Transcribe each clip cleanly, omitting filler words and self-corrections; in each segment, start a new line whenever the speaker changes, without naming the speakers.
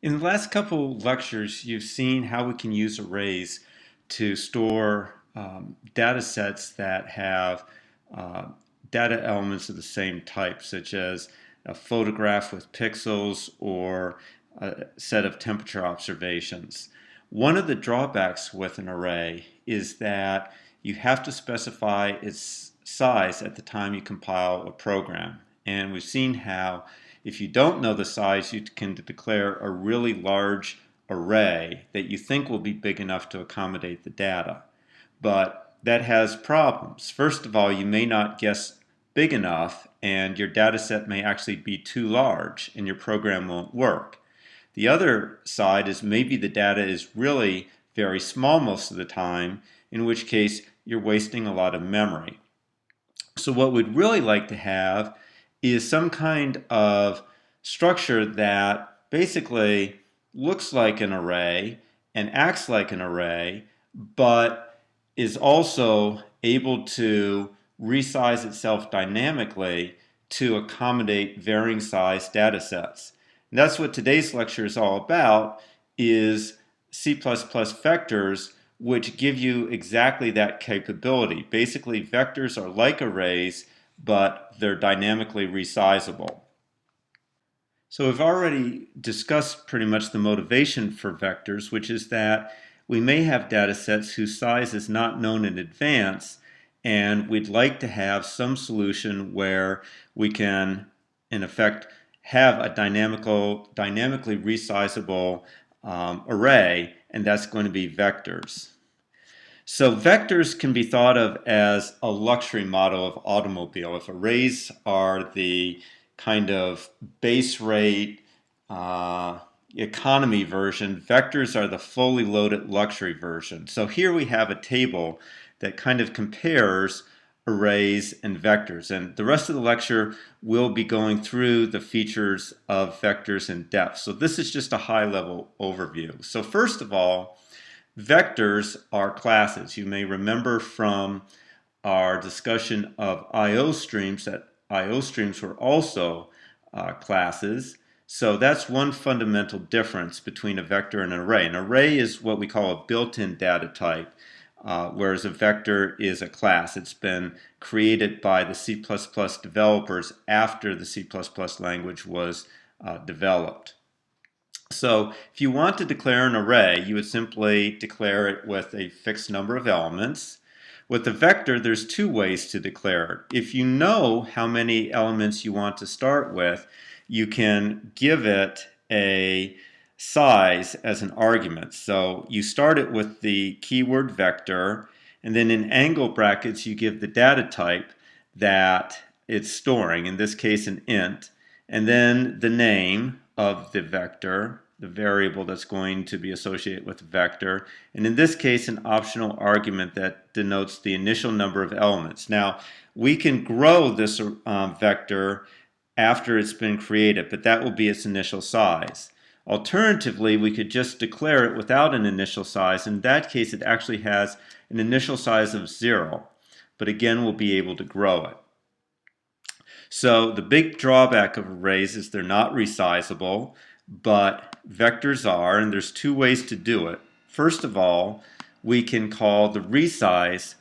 In the last couple lectures, you've seen how we can use arrays to store data sets that have uh, data elements of the same type, such as a photograph with pixels or a set of temperature observations. One of the drawbacks with an array is that you have to specify its size at the time you compile a program. And we've seen how if you don't know the size, you can declare a really large array that you think will be big enough to accommodate the data. But that has problems. First of all, you may not guess big enough, and your data set may actually be too large, and your program won't work. The other side is maybe the data is really very small most of the time, in which case you're wasting a lot of memory. So what we'd really like to have is some kind of structure that basically looks like an array and acts like an array, but is also able to resize itself dynamically to accommodate varying size data sets. And that's what today's lecture is all about, is C++ vectors, which give you exactly that capability. Basically, vectors are like arrays, but they're dynamically resizable. So we've already discussed pretty much the motivation for vectors, which is that we may have data sets whose size is not known in advance, and we'd like to have some solution where we can, in effect, have a dynamically resizable array, and that's going to be vectors. So vectors can be thought of as a luxury model of automobile. If arrays are the kind of base rate economy version, vectors are the fully loaded luxury version. So here we have a table that kind of compares arrays and vectors. And the rest of the lecture will be going through the features of vectors in depth. So this is just a high-level overview. So first of all, vectors are classes. You may remember from our discussion of I/O streams that I/O streams were also classes. So that's one fundamental difference between a vector and an array. An array is what we call a built-in data type, whereas a vector is a class. It's been created by the C++ developers after the C++ language was developed. So if you want to declare an array, you would simply declare it with a fixed number of elements. With a vector, there's two ways to declare it. If you know how many elements you want to start with, you can give it a size as an argument. So you start it with the keyword vector, and then in angle brackets you give the data type that it's storing, in this case an int, and then the name of the vector, the variable that's going to be associated with the vector, and in this case an optional argument that denotes the initial number of elements. Now we can grow this vector after it's been created, but that will be its initial size. Alternatively, we could just declare it without an initial size. In that case, it actually has an initial size of 0, but again we'll be able to grow it. So the big drawback of arrays is they're not resizable, but vectors are, and there's two ways to do it. First of all, we can call the resize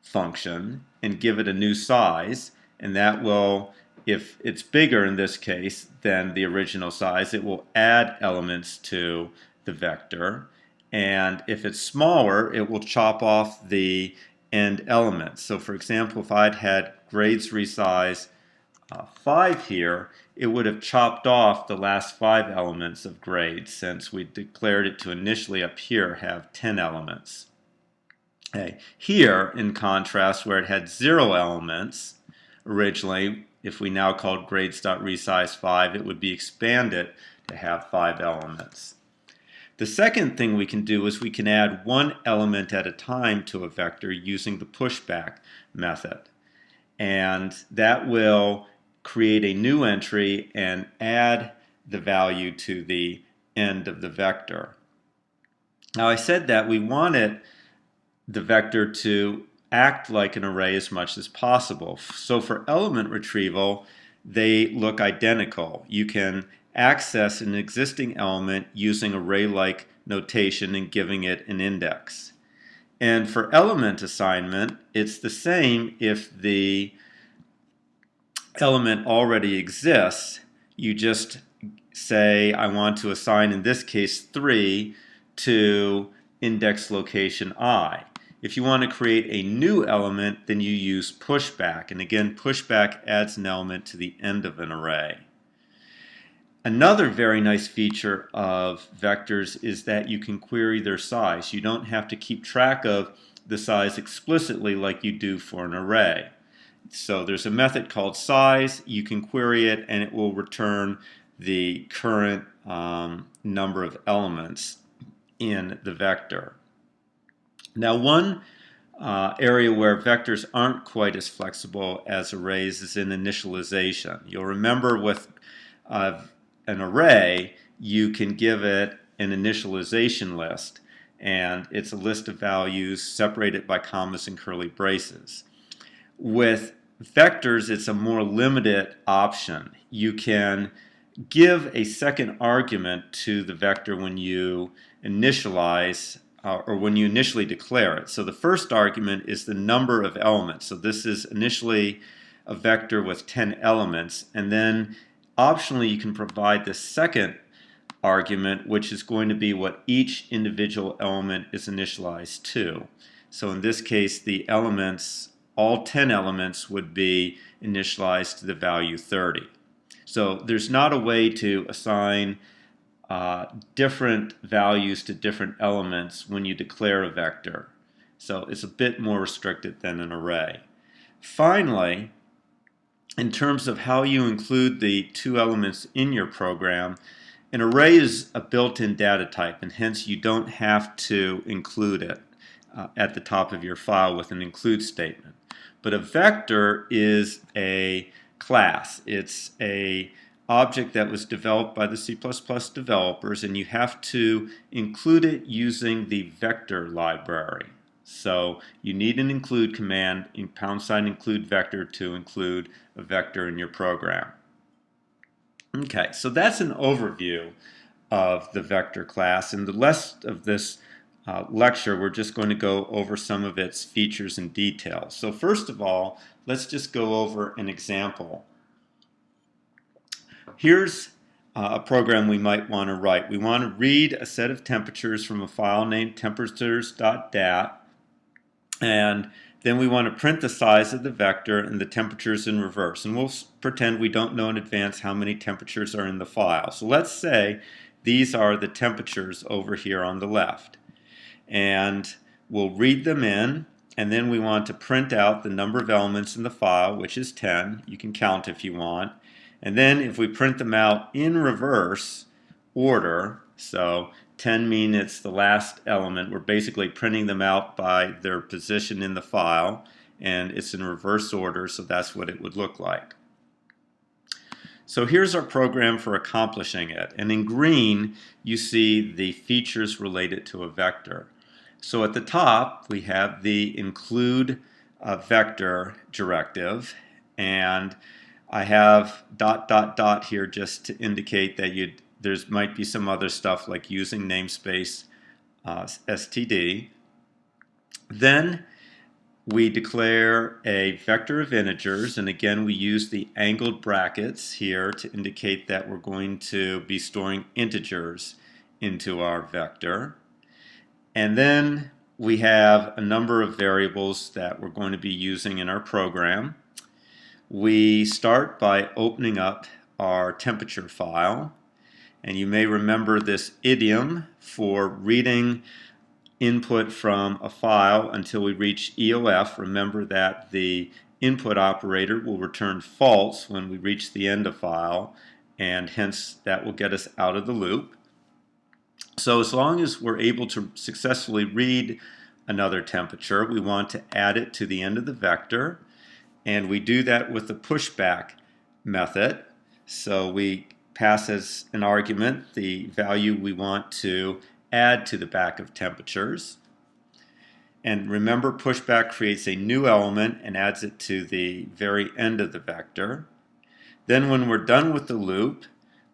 function and give it a new size, and that will, if it's bigger in this case than the original size, it will add elements to the vector, and if it's smaller, it will chop off the end elements. So for example, if I'd had grades resize 5 here, it would have chopped off the last 5 elements of grade, since we declared it to initially up here have 10 elements. Okay. Here, in contrast, where it had 0 elements originally, if we now called grades.resize 5, it would be expanded to have 5 elements. The second thing we can do is we can add one element at a time to a vector using the pushback method. And that will create a new entry and add the value to the end of the vector. Now I said that we wanted the vector to act like an array as much as possible. So for element retrieval, they look identical. You can access an existing element using array-like notation and giving it an index. And for element assignment, it's the same if the element already exists. You just say, I want to assign, in this case, 3 to index location I. If you want to create a new element, then you use pushback. And again, pushback adds an element to the end of an array. Another very nice feature of vectors is that you can query their size. You don't have to keep track of the size explicitly like you do for an array. So there's a method called size. You can query it and it will return the current number of elements in the vector. Now, one area where vectors aren't quite as flexible as arrays is in initialization. You'll remember with an array, you can give it an initialization list, and it's a list of values separated by commas and curly braces. With vectors, it's a more limited option. You can give a second argument to the vector when you initialize or when you initially declare it. So the first argument is the number of elements. So this is initially a vector with 10 elements, and then optionally you can provide the second argument, which is going to be what each individual element is initialized to. So in this case, the elements, all 10 elements, would be initialized to the value 30. So there's not a way to assign different values to different elements when you declare a vector. So it's a bit more restricted than an array. Finally, in terms of how you include the two elements in your program, an array is a built-in data type, and hence you don't have to include it at the top of your file with an include statement. But a vector is a class. It's an object that was developed by the C++ developers, and you have to include it using the vector library. So you need an include command in #include vector to include a vector in your program. Okay, so that's an overview of the vector class. In the rest of this lecture, we're just going to go over some of its features and details. So first of all, let's just go over an example. Here's a program we might want to write. We want to read a set of temperatures from a file named temperatures.dat, and then we want to print the size of the vector and the temperatures in reverse. And we'll pretend we don't know in advance how many temperatures are in the file. So let's say these are the temperatures over here on the left. And we'll read them in, and then we want to print out the number of elements in the file, which is 10. You can count if you want. And then if we print them out in reverse order, so 10 means it's the last element, we're basically printing them out by their position in the file, and it's in reverse order, so that's what it would look like. So here's our program for accomplishing it, and in green you see the features related to a vector. So at the top we have the include vector directive, and I have ... here just to indicate that there might be some other stuff like using namespace std. Then we declare a vector of integers, and again we use the angled brackets here to indicate that we're going to be storing integers into our vector. And then we have a number of variables that we're going to be using in our program. We start by opening up our temperature file, and you may remember this idiom for reading input from a file until we reach EOF. Remember that the input operator will return false when we reach the end of file, and hence that will get us out of the loop. So as long as we're able to successfully read another temperature, we want to add it to the end of the vector. And we do that with the pushback method. So we pass as an argument the value we want to add to the back of temperatures. And remember, pushback creates a new element and adds it to the very end of the vector. Then when we're done with the loop,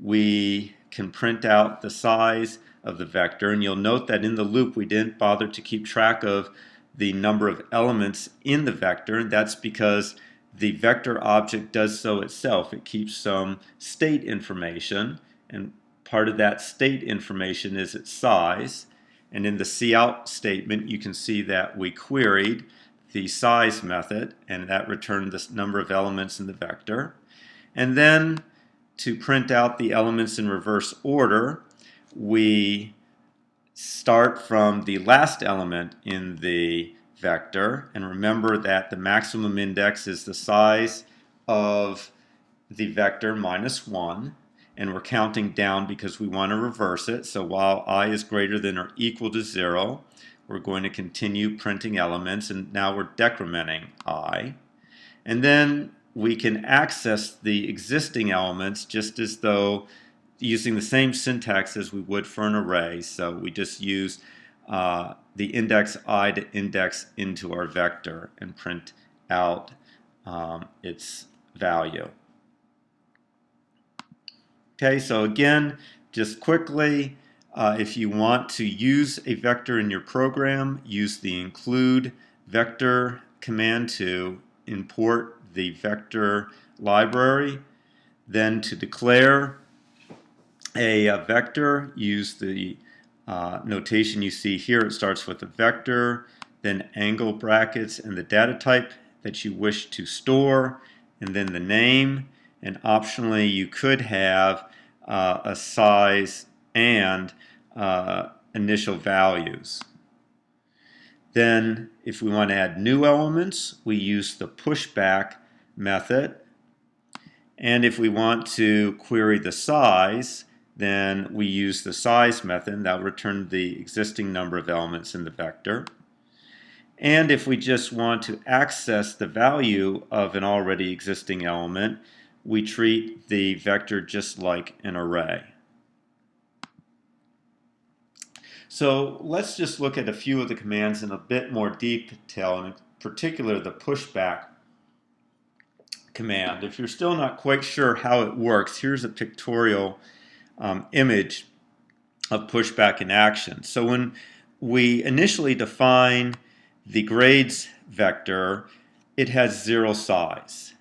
we can print out the size of the vector, and you'll note that in the loop we didn't bother to keep track of the number of elements in the vector, and that's because the vector object does so itself. It keeps some state information, and part of that state information is its size. And in the cout statement, you can see that we queried the size method, and that returned the number of elements in the vector. And then to print out the elements in reverse order, we start from the last element in the vector, and remember that the maximum index is the size of the vector minus 1, and we're counting down because we want to reverse it. So while I is greater than or equal to 0, we're going to continue printing elements, and now we're decrementing I. And then we can access the existing elements just as though using the same syntax as we would for an array. So we just use the index I to index into our vector and print out its value. Okay, so again, just quickly, if you want to use a vector in your program, use the include vector command to import the vector library. Then to declare a vector, use the notation you see here. It starts with a vector, then angle brackets and the data type that you wish to store, and then the name. And optionally, you could have a size and initial values. Then, if we want to add new elements, we use the pushback method. And if we want to query the size, then we use the size method. That will return the existing number of elements in the vector. And if we just want to access the value of an already existing element, we treat the vector just like an array. So let's just look at a few of the commands in a bit more detail, and in particular the pushback command. If you're still not quite sure how it works, here's a pictorial image of pushback in action. So when we initially define the grades vector, it has 0 size.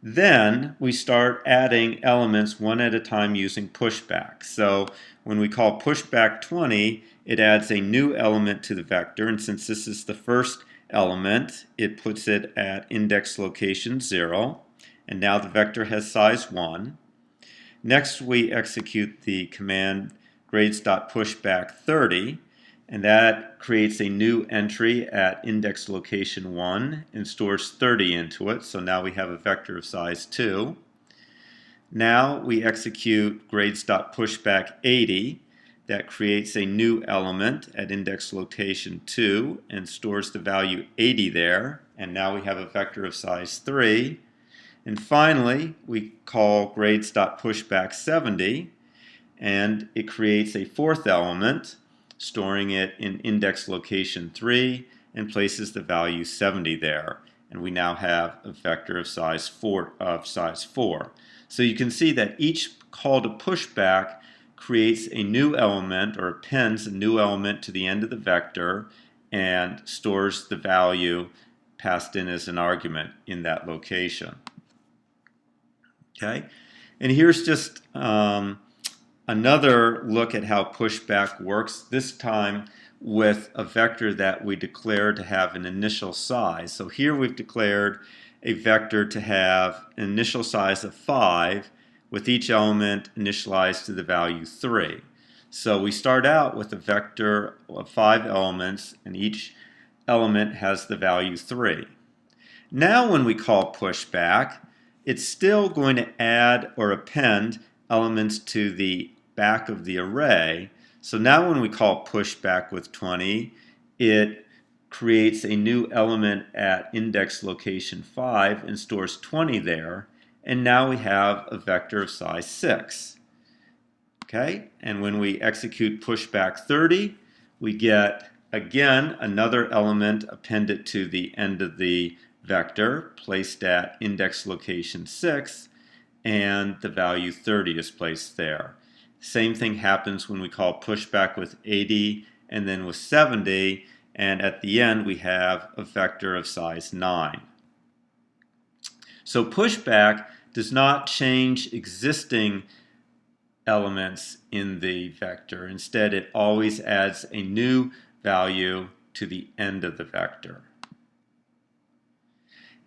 Then we start adding elements one at a time using pushback. So when we call pushback 20, it adds a new element to the vector, and since this is the first element, it puts it at index location 0, and now the vector has size 1. Next, we execute the command grades.pushback30, and that creates a new entry at index location 1 and stores 30 into it. So now we have a vector of size 2. Now we execute grades.pushback80. That creates a new element at index location 2 and stores the value 80 there. And now we have a vector of size 3. And finally, we call grades.pushback70, and it creates a 4th element, storing it in index location 3, and places the value 70 there. And we now have a vector of size 4. So you can see that each call to pushback creates a new element, or appends a new element to the end of the vector, and stores the value passed in as an argument in that location. Okay, and here's just another look at how pushback works, this time with a vector that we declare to have an initial size. So here we've declared a vector to have an initial size of 5, with each element initialized to the value 3. So we start out with a vector of 5 elements, and each element has the value 3. Now when we call pushback, it's still going to add or append elements to the back of the array. So now when we call pushback with 20, it creates a new element at index location 5 and stores 20 there. And now we have a vector of size 6. Okay, and when we execute pushback 30, we get again another element appended to the end of the vector placed at index location 6, and the value 30 is placed there. Same thing happens when we call pushback with 80 and then with 70, and at the end we have a vector of size 9. So pushback does not change existing elements in the vector. Instead, it always adds a new value to the end of the vector.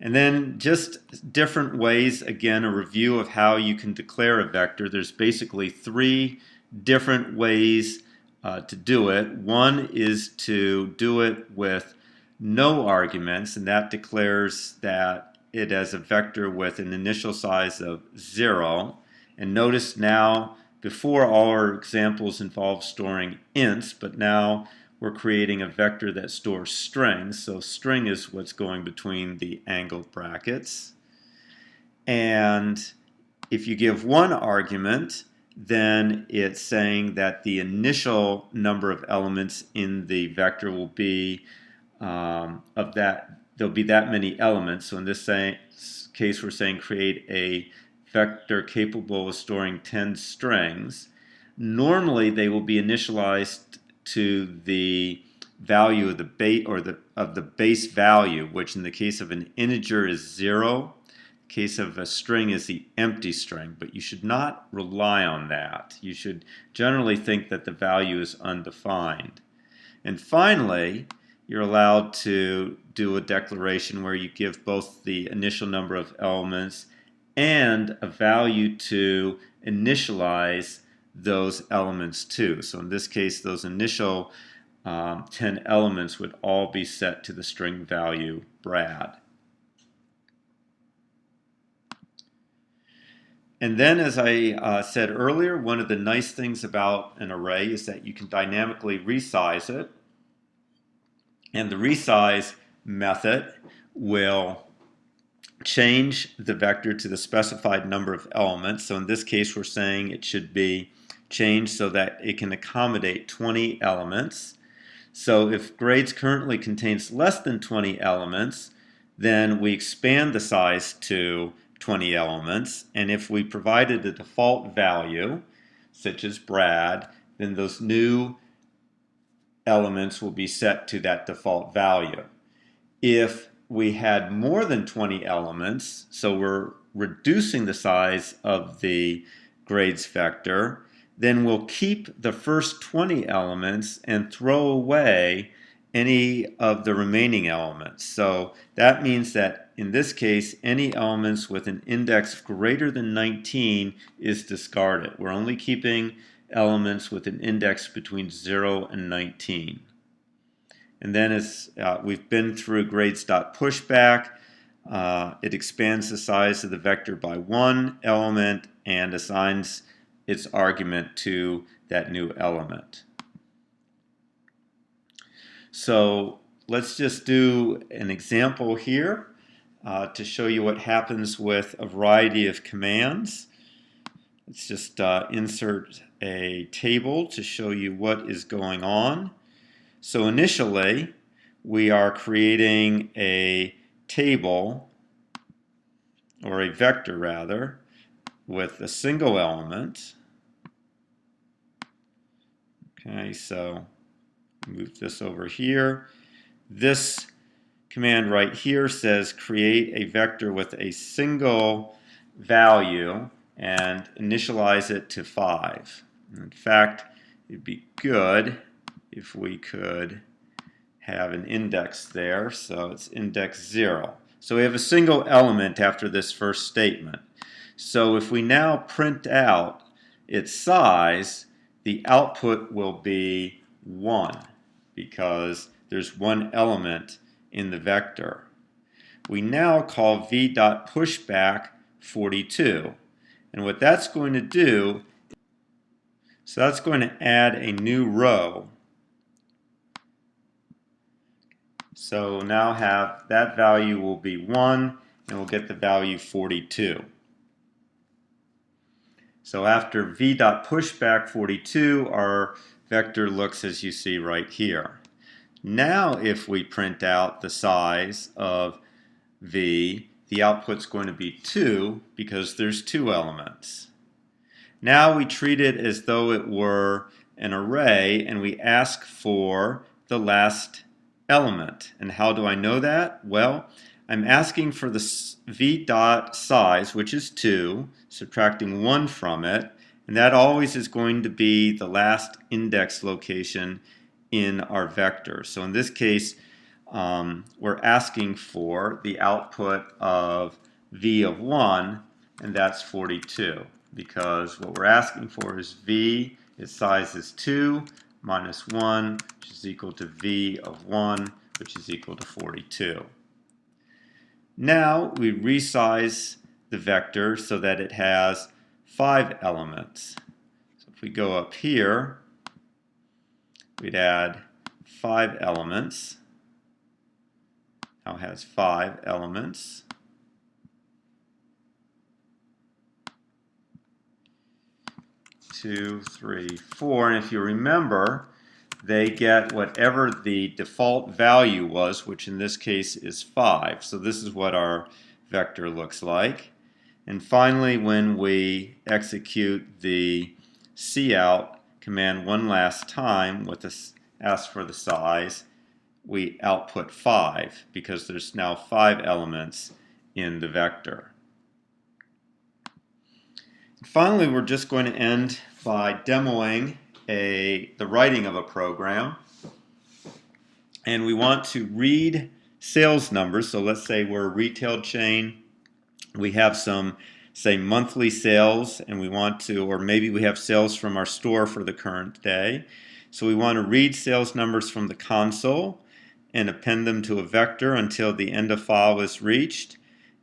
And then just different ways, again, a review of how you can declare a vector. There's basically 3 different ways to do it. One is to do it with no arguments, and that declares that it has a vector with an initial size of 0. And notice now, before all our examples involve storing ints, but now we're creating a vector that stores strings. So string is what's going between the angled brackets. And if you give one argument, then it's saying that the initial number of elements in the vector will be there'll be that many elements. So in this case, we're saying create a vector capable of storing 10 strings. Normally, they will be initialized to the value of the base value, which in the case of an integer is 0. In the case of a string is the empty string, but you should not rely on that. You should generally think that the value is undefined. And finally, you're allowed to do a declaration where you give both the initial number of elements and a value to initialize those elements to. So in this case, those initial 10 elements would all be set to the string value Brad. And then, as I said earlier, one of the nice things about an array is that you can dynamically resize it. And the resize method will change the vector to the specified number of elements. So in this case, we're saying it should be changed so that it can accommodate 20 elements. So if grades currently contains less than 20 elements, then we expand the size to 20 elements. And if we provided a default value, such as Brad, then those new elements will be set to that default value. If we had more than 20 elements, so we're reducing the size of the grades vector, then we'll keep the first 20 elements and throw away any of the remaining elements. So that means that in this case, any elements with an index greater than 19 is discarded. We're only keeping elements with an index between 0 and 19. And then as we've been through grades.pushback, it expands the size of the vector by 1 element and assigns its argument to that new element. So let's just do an example here to show you what happens with a variety of commands. Let's just insert a table to show you what is going on. So initially, we are creating a table, or a vector rather, with a single element. Okay, so move this over here. This command right here says create a vector with a single value and initialize it to 5. In fact, it'd be good if we could have an index there, so it's index 0. So we have a single element after this first statement. So if we now print out its size, the output will be 1 because there's one element in the vector. We now call v.pushback 42. And what that's going to do, so that's going to add a new row. So now have that value will be 1, and we'll get the value 42. So after v.pushback 42, our vector looks as you see right here. Now if we print out the size of v, the output's going to be 2 because there's 2 elements. Now we treat it as though it were an array and we ask for the last element. And how do I know that? Well, I'm asking for the v dot size, which is 2, subtracting 1 from it, and that always is going to be the last index location in our vector. So in this case, we're asking for the output of v of 1, and that's 42, because what we're asking for is v, its size is 2, minus 1, which is equal to v of 1, which is equal to 42. Now we resize the vector so that it has 5 elements. So if we go up here, we'd add 5 elements. Now it has 5 elements. Two, three, 4, and if you remember, they get whatever the default value was, which in this case is 5. So this is what our vector looks like. And finally, when we execute the cout command one last time with this ask for the size, we output 5 because there's now 5 elements in the vector. Finally, we're just going to end by demoing the writing of a program. And we want to read sales numbers. So let's say we're a retail chain. We have some, say, monthly sales, and we want to, or maybe we have sales from our store for the current day. So we want to read sales numbers from the console and append them to a vector until the end of file is reached.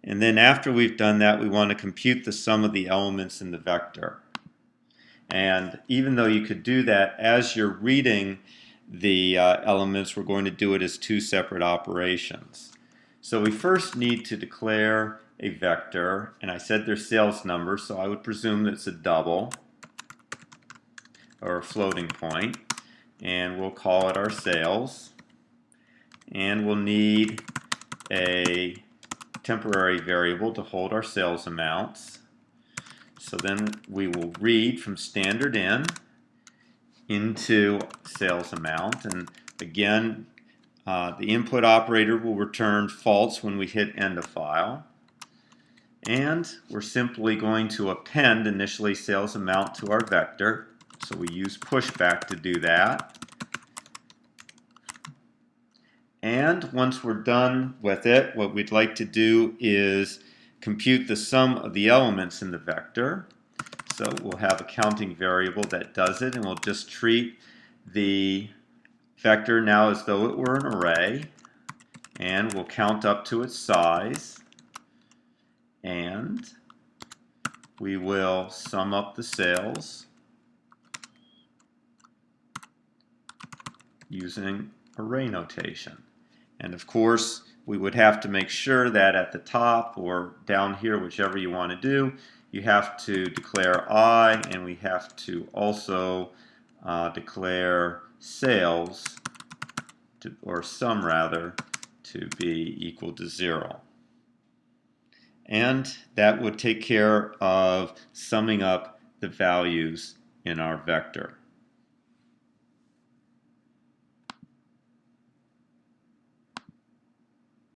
And then after we've done that, we want to compute the sum of the elements in the vector. And even though you could do that as you're reading the elements, we're going to do it as 2 separate operations. So we first need to declare a vector, and I said there's sales numbers, so I would presume that it's a double or a floating point, and we'll call it our sales. And we'll need a temporary variable to hold our sales amounts. So then we will read from standard in into sales amount, and again the input operator will return false when we hit end of file, and we're simply going to append initially sales amount to our vector, so we use pushback to do that. And once we're done with it, what we'd like to do is compute the sum of the elements in the vector. So we'll have a counting variable that does it, and we'll just treat the vector now as though it were an array, and we'll count up to its size, and we will sum up the sales using array notation. And of course, we would have to make sure that at the top or down here, whichever you want to do, you have to declare I, and we have to also declare sales, or sum rather, to be equal to 0. And that would take care of summing up the values in our vector.